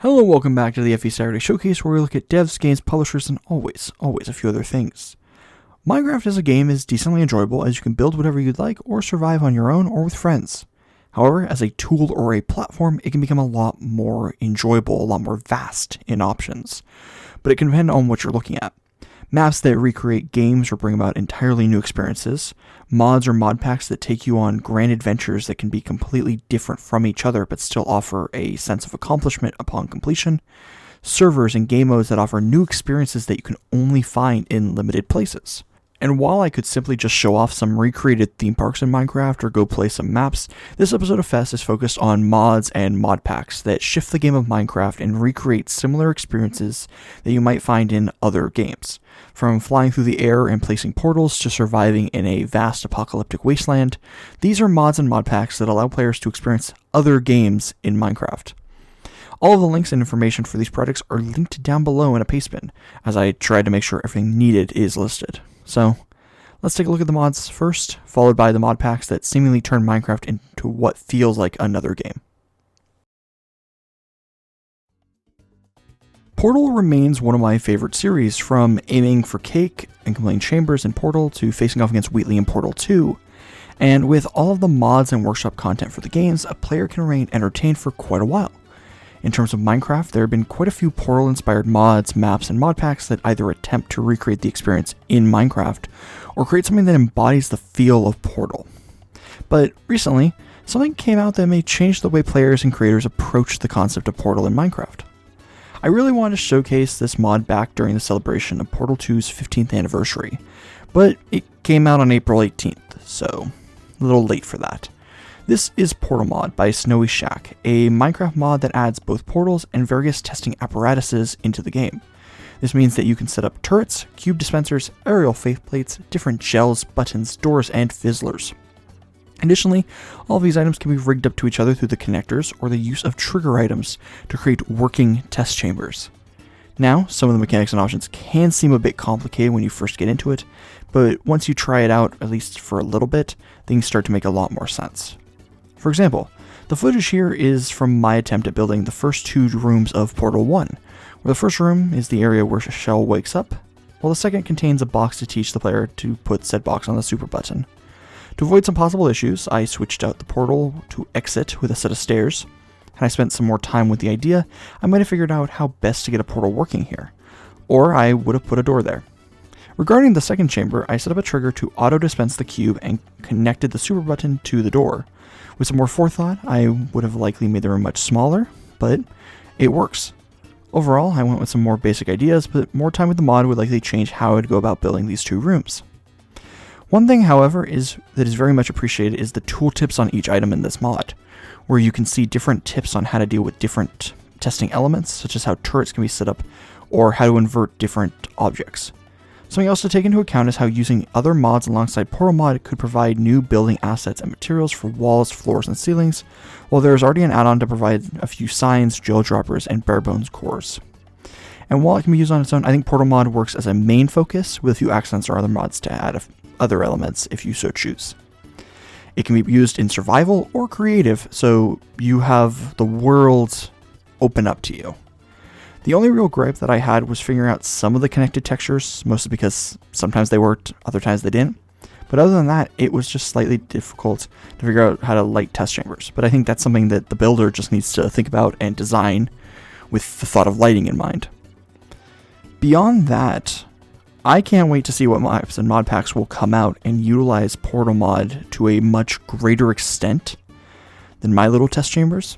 Hello, welcome back to the FE Saturday Showcase, where we look at devs, games, publishers, and always a few other things. Minecraft as a game is decently enjoyable, as you can build whatever you'd like or survive on your own or with friends. However, as a tool or a platform, it can become a lot more enjoyable, a lot more vast in options. But it can depend on what you're looking at. Maps that recreate games or bring about entirely new experiences, mods or mod packs that take you on grand adventures that can be completely different from each other but still offer a sense of accomplishment upon completion, servers and game modes that offer new experiences that you can only find in limited places. And while I could simply just show off some recreated theme parks in Minecraft or go play some maps, this episode of FESS is focused on mods and mod packs that shift the game of Minecraft and recreate similar experiences that you might find in other games. From flying through the air and placing portals to surviving in a vast apocalyptic wasteland, these are mods and mod packs that allow players to experience other games in Minecraft. All of the links and information for these projects are linked down below in a pastebin, as I tried to make sure everything needed is listed. So, let's take a look at the mods first, followed by the mod packs that seemingly turn Minecraft into what feels like another game. Portal remains one of my favorite series, from aiming for cake and completing chambers in Portal to facing off against Wheatley in Portal 2. And with all of the mods and workshop content for the games, a player can remain entertained for quite a while. In terms of Minecraft, there have been quite a few Portal-inspired mods, maps, and mod packs that either attempt to recreate the experience in Minecraft, or create something that embodies the feel of Portal. But recently, something came out that may change the way players and creators approach the concept of Portal in Minecraft. I really wanted to showcase this mod back during the celebration of Portal 2's 15th anniversary, but it came out on April 18th, so a little late for that. This is Portal Mod by Snowy Shack, a Minecraft mod that adds both portals and various testing apparatuses into the game. This means that you can set up turrets, cube dispensers, aerial faith plates, different shells, buttons, doors, and fizzlers. Additionally, all of these items can be rigged up to each other through the connectors or the use of trigger items to create working test chambers. Now, some of the mechanics and options can seem a bit complicated when you first get into it, but once you try it out, at least for a little bit, things start to make a lot more sense. For example, the footage here is from my attempt at building the first two rooms of Portal 1, where the first room is the area where Shell wakes up, while the second contains a box to teach the player to put said box on the super button. To avoid some possible issues, I switched out the portal to exit with a set of stairs. Had I spent some more time with the idea, I might have figured out how best to get a portal working here, or I would have put a door there. Regarding the second chamber, I set up a trigger to auto-dispense the cube and connected the super button to the door. With some more forethought, I would have likely made the room much smaller, but it works. Overall, I went with some more basic ideas, but more time with the mod would likely change how I would go about building these two rooms. One thing, however, that is very much appreciated is the tooltips on each item in this mod, where you can see different tips on how to deal with different testing elements, such as how turrets can be set up, or how to invert different objects. Something else to take into account is how using other mods alongside Portal Mod could provide new building assets and materials for walls, floors, and ceilings, while there is already an add-on to provide a few signs, geo droppers, and bare bones cores. And while it can be used on its own, I think Portal Mod works as a main focus, with a few accents or other mods to add other elements if you so choose. It can be used in survival or creative, so you have the world open up to you. The only real gripe that I had was figuring out some of the connected textures, mostly because sometimes they worked, other times they didn't. But other than that, it was just slightly difficult to figure out how to light test chambers. But I think that's something that the builder just needs to think about and design with the thought of lighting in mind. Beyond that, I can't wait to see what maps and mod packs will come out and utilize Portal Mod to a much greater extent than my little test chambers.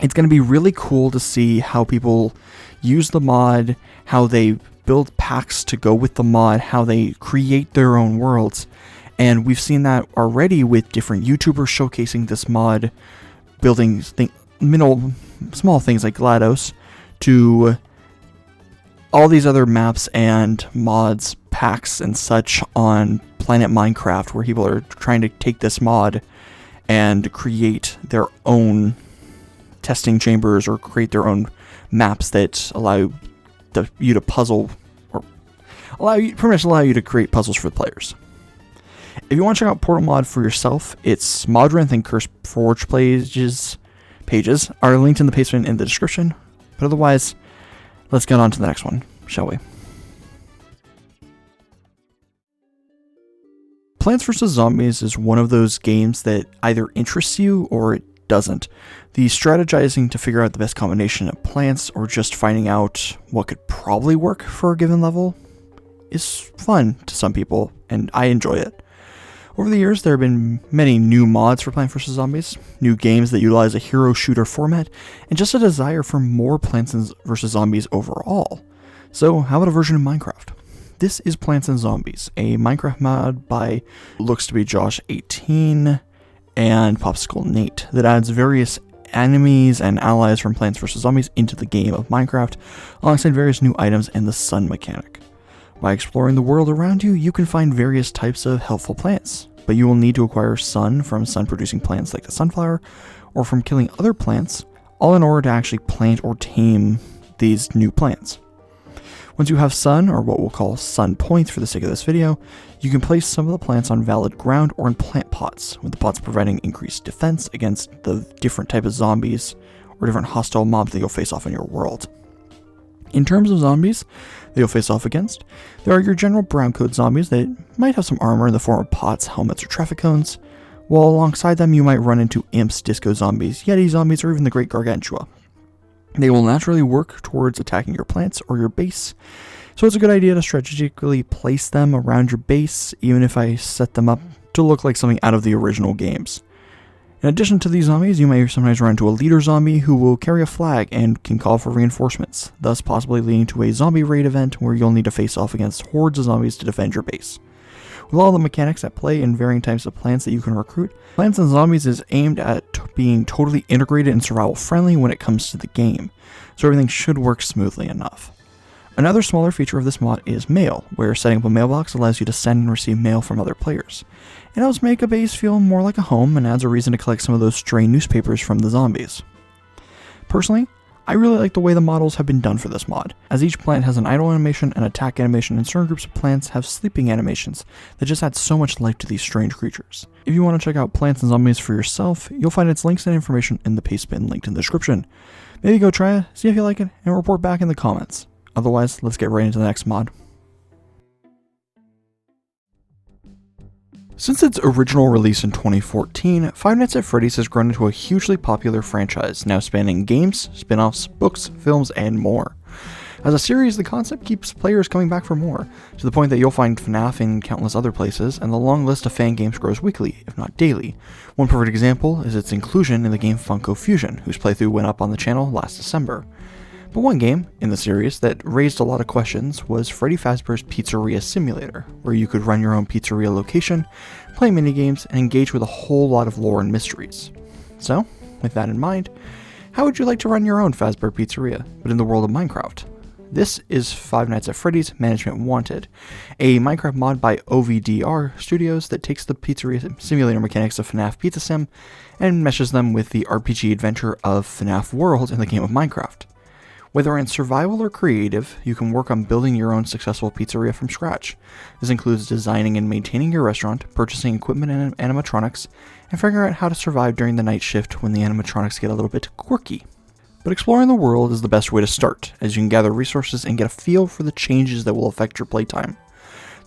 It's going to be really cool to see how people use the mod, how they build packs to go with the mod, how they create their own worlds. And we've seen that already with different YouTubers showcasing this mod, building small things like GLaDOS, to all these other maps and mods, packs, and such on Planet Minecraft, where people are trying to take this mod and create their own testing chambers or create their own maps that allow you to puzzle, or pretty much allow you to create puzzles for the players. If you want to check out Portal Mod for yourself, its Modrinth and CurseForge pages are linked in the pastebin in the description, But otherwise, let's get on to the next one, shall we? Plants vs. Zombies is one of those games that either interests you or it doesn't. The strategizing to figure out the best combination of plants or just finding out what could probably work for a given level is fun to some people, and I enjoy it. Over the years, there have been many new mods for Plants vs. Zombies, new games that utilize a hero shooter format, and just a desire for more Plants vs. Zombies overall. So how about a version of Minecraft? This is Plants and Zombies, a Minecraft mod by looks to be Josh18 and Popsicle Nate that adds various enemies and allies from Plants vs. Zombies into the game of Minecraft, alongside various new items and the sun mechanic. By exploring the world around you, you can find various types of helpful plants, but you will need to acquire sun from sun-producing plants like the sunflower, or from killing other plants, all in order to actually plant or tame these new plants. Once you have sun, or what we'll call sun points for the sake of this video, you can place some of the plants on valid ground or in plant pots, with the pots providing increased defense against the different type of zombies or different hostile mobs that you'll face off in your world. In terms of zombies that you'll face off against, there are your general brown coat zombies that might have some armor in the form of pots, helmets, or traffic cones, while alongside them you might run into imps, disco zombies, yeti zombies, or even the great gargantua. They will naturally work towards attacking your plants or your base, so it's a good idea to strategically place them around your base, even if I set them up to look like something out of the original games. In addition to these zombies, you may sometimes run into a leader zombie who will carry a flag and can call for reinforcements, thus possibly leading to a zombie raid event where you'll need to face off against hordes of zombies to defend your base. With all the mechanics at play and varying types of plants that you can recruit, Plants and Zombies is aimed at being totally integrated and survival friendly when it comes to the game, so everything should work smoothly enough. Another smaller feature of this mod is mail, where setting up a mailbox allows you to send and receive mail from other players. It helps make a base feel more like a home and adds a reason to collect some of those stray newspapers from the zombies. Personally, I really like the way the models have been done for this mod, as each plant has an idle animation, an attack animation, and certain groups of plants have sleeping animations that just add so much life to these strange creatures. If you want to check out Plants and Zombies for yourself, you'll find its links and information in the paste bin linked in the description. Maybe go try it, see if you like it, and report back in the comments. Otherwise, let's get right into the next mod. Since its original release in 2014, Five Nights at Freddy's has grown into a hugely popular franchise, now spanning games, spin-offs, books, films, and more. As a series, the concept keeps players coming back for more, to the point that you'll find FNAF in countless other places, and the long list of fan games grows weekly, if not daily. One perfect example is its inclusion in the game Funko Fusion, whose playthrough went up on the channel last December. But one game in the series that raised a lot of questions was Freddy Fazbear's Pizzeria Simulator, where you could run your own pizzeria location, play minigames, and engage with a whole lot of lore and mysteries. So, with that in mind, how would you like to run your own Fazbear Pizzeria, but in the world of Minecraft? This is Five Nights at Freddy's Management Wanted, a Minecraft mod by OVDR Studios that takes the pizzeria simulator mechanics of FNAF Pizza Sim and meshes them with the RPG adventure of FNAF World in the game of Minecraft. Whether in survival or creative, you can work on building your own successful pizzeria from scratch. This includes designing and maintaining your restaurant, purchasing equipment and animatronics, and figuring out how to survive during the night shift when the animatronics get a little bit quirky. But exploring the world is the best way to start, as you can gather resources and get a feel for the changes that will affect your playtime.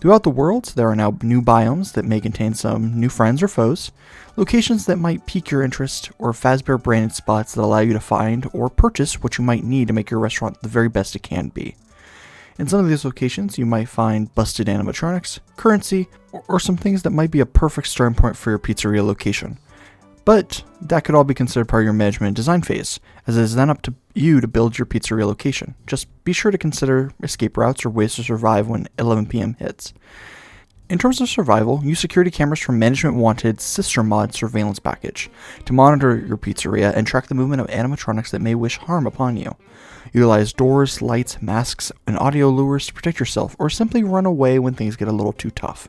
Throughout the world, there are now new biomes that may contain some new friends or foes, locations that might pique your interest, or Fazbear branded spots that allow you to find or purchase what you might need to make your restaurant the very best it can be. In some of these locations, you might find busted animatronics, currency, or some things that might be a perfect starting point for your pizzeria location. But that could all be considered part of your management and design phase, as it is then up to you to build your pizzeria location. Just be sure to consider escape routes or ways to survive when 11 PM hits. In terms of survival, use security cameras from Management Wanted's Sister Mod surveillance package to monitor your pizzeria and track the movement of animatronics that may wish harm upon you. Utilize doors, lights, masks, and audio lures to protect yourself, or simply run away when things get a little too tough.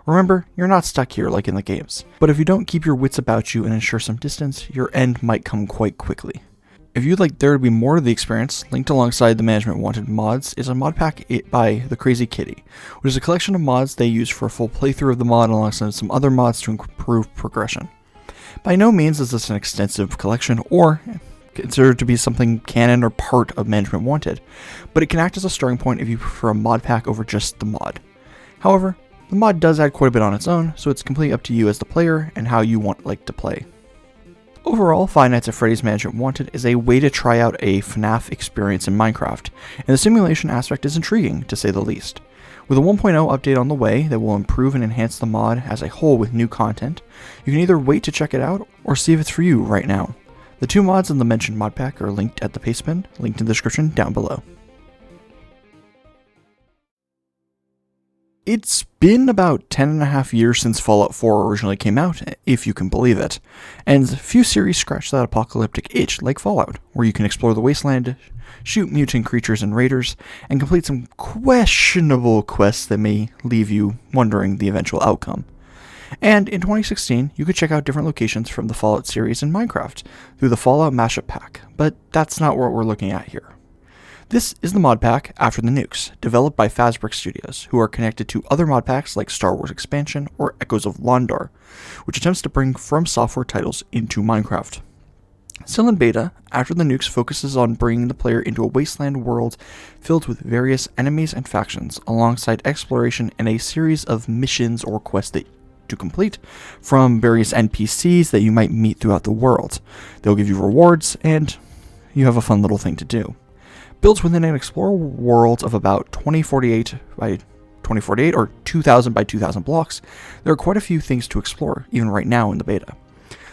Remember, you're not stuck here like in the games, but if you don't keep your wits about you and ensure some distance, your end might come quite quickly. If you'd like there to be more to the experience, linked alongside the Management Wanted mods is a Modpack by The Crazy Kitty, which is a collection of mods they use for a full playthrough of the mod alongside some other mods to improve progression. By no means is this an extensive collection or considered to be something canon or part of Management Wanted, but it can act as a starting point if you prefer a mod pack over just the mod. However, the mod does add quite a bit on its own, so it's completely up to you as the player and how you want to play. Overall, Five Nights at Freddy's Management Wanted is a way to try out a FNAF experience in Minecraft, and the simulation aspect is intriguing, to say the least. With a 1.0 update on the way that will improve and enhance the mod as a whole with new content, you can either wait to check it out or see if it's for you right now. The two mods in the mentioned mod pack are linked at the pastebin, linked in the description down below. It's been about 10.5 years since Fallout 4 originally came out, if you can believe it, and few series scratch that apocalyptic itch like Fallout, where you can explore the wasteland, shoot mutant creatures and raiders, and complete some questionable quests that may leave you wondering the eventual outcome. And in 2016, you could check out different locations from the Fallout series in Minecraft through the Fallout Mashup Pack, but that's not what we're looking at here. This is the mod pack After the Nukes, developed by Fyrestrike Studios, who are connected to other mod packs like Star Wars Expansion or Echoes of Londor, which attempts to bring From Software titles into Minecraft. Still in beta, After the Nukes focuses on bringing the player into a wasteland world filled with various enemies and factions, alongside exploration and a series of missions or quests to complete from various NPCs that you might meet throughout the world. They'll give you rewards, and you have a fun little thing to do. Built within an explorer world of about 2048 by 2048 or 2000 by 2000 blocks, there are quite a few things to explore, even right now in the beta.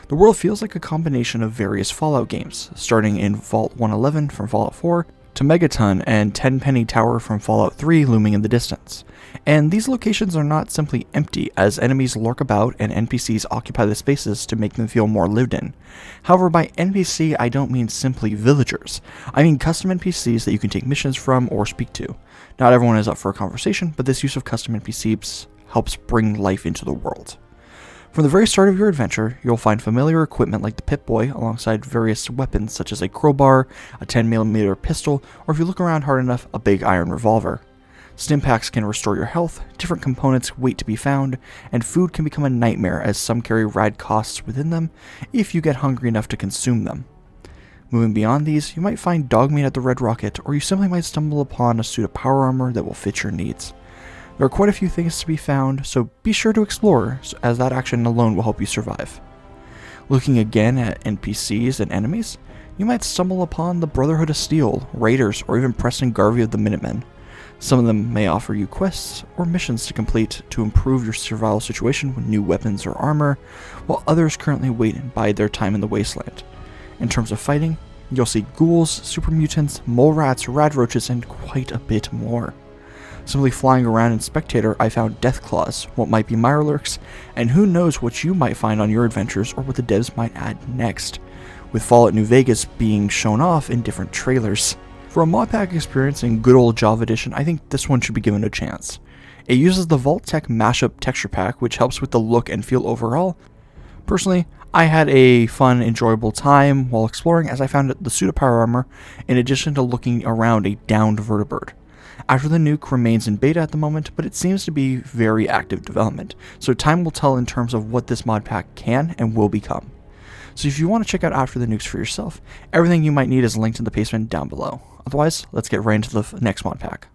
The world feels like a combination of various Fallout games, starting in Vault 111 from Fallout 4, to Megaton and Tenpenny Tower from Fallout 3 looming in the distance. And these locations are not simply empty, as enemies lurk about and NPCs occupy the spaces to make them feel more lived in. However, by NPC I don't mean simply villagers. I mean custom NPCs that you can take missions from or speak to. Not everyone is up for a conversation, but this use of custom NPCs helps bring life into the world. From the very start of your adventure, you'll find familiar equipment like the Pip-Boy alongside various weapons such as a crowbar, a 10mm pistol, or if you look around hard enough, a big iron revolver. Stimpaks can restore your health, different components wait to be found, and food can become a nightmare as some carry rad costs within them if you get hungry enough to consume them. Moving beyond these, you might find dog meat at the Red Rocket, or you simply might stumble upon a suit of power armor that will fit your needs. There are quite a few things to be found, so be sure to explore, as that action alone will help you survive. Looking again at NPCs and enemies, you might stumble upon the Brotherhood of Steel, Raiders, or even Preston Garvey of the Minutemen. Some of them may offer you quests or missions to complete to improve your survival situation with new weapons or armor, while others currently wait and bide their time in the wasteland. In terms of fighting, you'll see ghouls, super mutants, mole rats, rad roaches, and quite a bit more. Simply flying around in Spectator, I found Deathclaws, what might be Mirelurks, and who knows what you might find on your adventures or what the devs might add next, with Fallout New Vegas being shown off in different trailers. For a mod pack experience in good old Java Edition, I think this one should be given a chance. It uses the Vault-Tec Mashup texture pack, which helps with the look and feel overall. Personally, I had a fun, enjoyable time while exploring as I found the suit of power armor, in addition to looking around a downed vertibird. After the Nuke remains in beta at the moment, but it seems to be very active development, so time will tell in terms of what this mod pack can and will become. So if you want to check out After the Nukes for yourself, everything you might need is linked in the pastebin down below. Otherwise, let's get right into the next mod pack.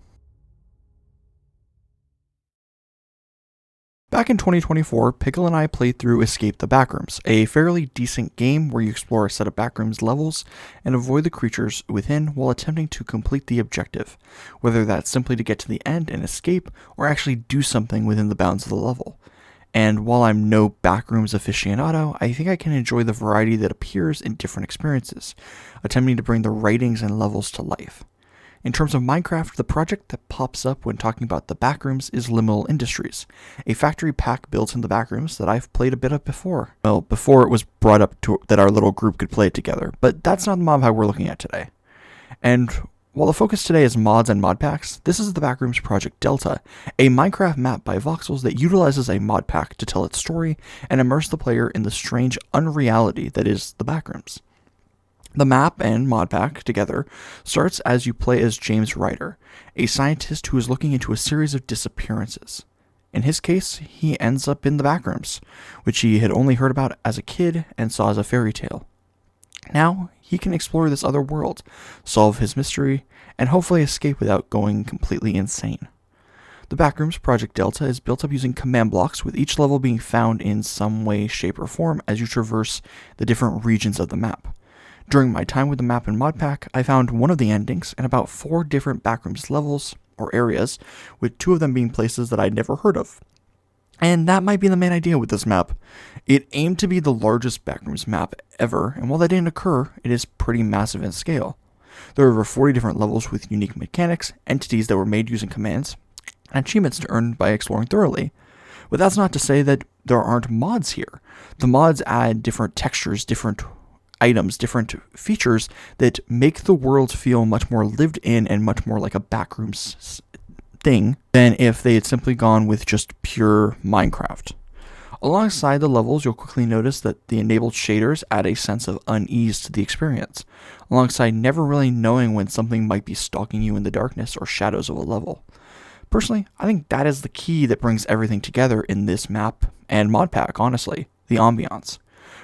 Back in 2024, Pickle and I played through Escape the Backrooms, a fairly decent game where you explore a set of backrooms levels and avoid the creatures within while attempting to complete the objective, whether that's simply to get to the end and escape or actually do something within the bounds of the level. And while I'm no backrooms aficionado, I think I can enjoy the variety that appears in different experiences, attempting to bring the writings and levels to life. In terms of Minecraft, the project that pops up when talking about the backrooms is Liminal Industries, a factory pack built in the backrooms that I've played a bit of before. Well, before it was brought up that our little group could play it together, but that's not the mod pack we're looking at today. And while the focus today is mods and mod packs, this is the Backrooms Project Delta, a Minecraft map by Voxels that utilizes a mod pack to tell its story and immerse the player in the strange unreality that is the backrooms. The map and mod pack together starts as you play as James Ryder, a scientist who is looking into a series of disappearances. In his case, he ends up in the backrooms, which he had only heard about as a kid and saw as a fairy tale. Now, he can explore this other world, solve his mystery, and hopefully escape without going completely insane. The Backrooms Project Delta is built up using command blocks, with each level being found in some way, shape, or form as you traverse the different regions of the map. During my time with the map in Modpack, I found one of the endings and about 4 different Backrooms levels, or areas, with 2 of them being places that I'd never heard of. And that might be the main idea with this map. It aimed to be the largest Backrooms map ever, and while that didn't occur, it is pretty massive in scale. There are over 40 different levels with unique mechanics, entities that were made using commands, and achievements to earn by exploring thoroughly. But that's not to say that there aren't mods here. The mods add different textures, different items, different features that make the world feel much more lived in and much more like a Backrooms thing than if they had simply gone with just pure Minecraft. Alongside the levels, you'll quickly notice that the enabled shaders add a sense of unease to the experience, alongside never really knowing when something might be stalking you in the darkness or shadows of a level. Personally, I think that is the key that brings everything together in this map and Modpack, honestly, the ambiance.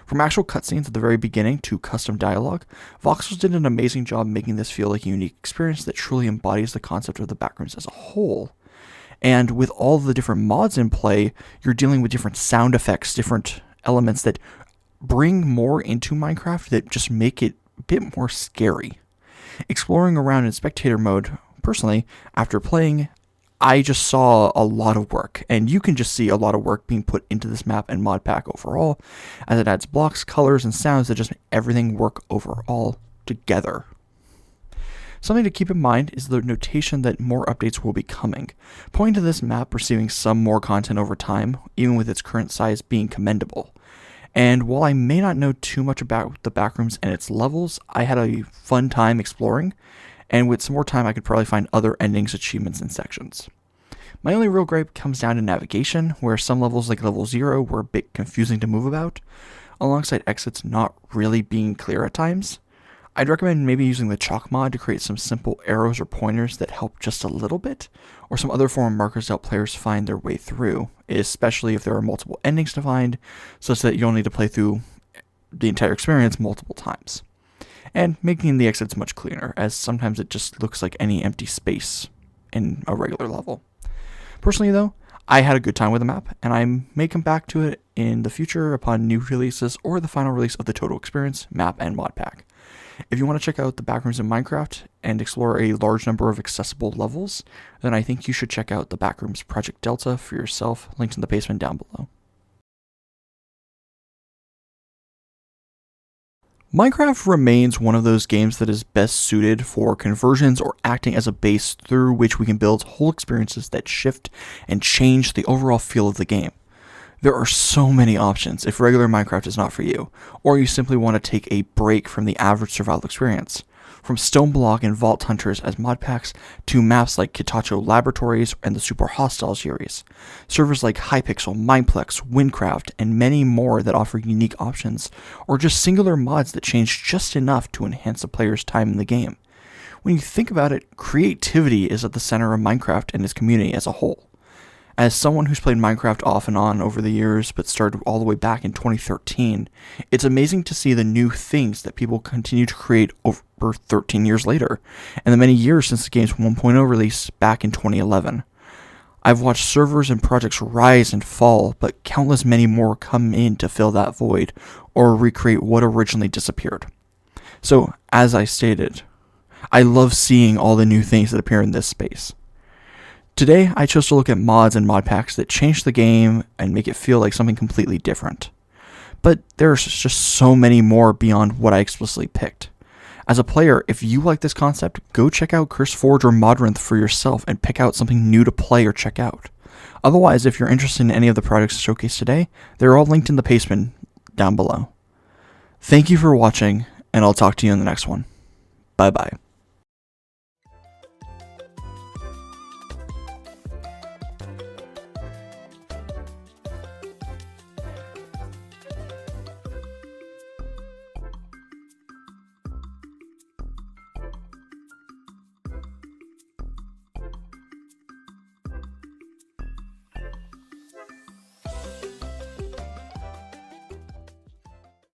From actual cutscenes at the very beginning to custom dialogue, Voxels did an amazing job making this feel like a unique experience that truly embodies the concept of the Backrooms as a whole. And with all the different mods in play, you're dealing with different sound effects, different elements that bring more into Minecraft that just make it a bit more scary. Exploring around in spectator mode, personally, after playing, I just saw a lot of work, and you can just see a lot of work being put into this map and Modpack overall, as it adds blocks, colors, and sounds that just make everything work overall together. Something to keep in mind is the notation that more updates will be coming, pointing to this map receiving some more content over time, even with its current size being commendable. And while I may not know too much about the Backrooms and its levels, I had a fun time exploring, and with some more time I could probably find other endings, achievements, and sections. My only real gripe comes down to navigation, where some levels like level 0 were a bit confusing to move about, alongside exits not really being clear at times. I'd recommend maybe using the chalk mod to create some simple arrows or pointers that help just a little bit, or some other form of markers to help players find their way through, especially if there are multiple endings to find, such that you'll need to play through the entire experience multiple times. And making the exits much cleaner, as sometimes it just looks like any empty space in a regular level. Personally though, I had a good time with the map, and I may come back to it in the future upon new releases or the final release of the total experience, map, and Modpack. If you want to check out the Backrooms in Minecraft and explore a large number of accessible levels, then I think you should check out the Backrooms Project Delta for yourself, linked in the basement down below. Minecraft remains one of those games that is best suited for conversions or acting as a base through which we can build whole experiences that shift and change the overall feel of the game. There are so many options if regular Minecraft is not for you, or you simply want to take a break from the average survival experience. From Stoneblock and Vault Hunters as Modpacks, to maps like Kitacho Laboratories and the Super Hostile series, servers like Hypixel, Mineplex, Windcraft, and many more that offer unique options, or just singular mods that change just enough to enhance the player's time in the game. When you think about it, creativity is at the center of Minecraft and its community as a whole. As someone who's played Minecraft off and on over the years, but started all the way back in 2013, it's amazing to see the new things that people continue to create over 13 years later, and the many years since the game's 1.0 release back in 2011. I've watched servers and projects rise and fall, but countless many more come in to fill that void, or recreate what originally disappeared. So, as I stated, I love seeing all the new things that appear in this space. Today, I chose to look at mods and modpacks that change the game and make it feel like something completely different. But there's just so many more beyond what I explicitly picked. As a player, if you like this concept, go check out CurseForge or Modrinth for yourself and pick out something new to play or check out. Otherwise, if you're interested in any of the projects showcased today, they're all linked in the basement down below. Thank you for watching, and I'll talk to you in the next one. Bye bye.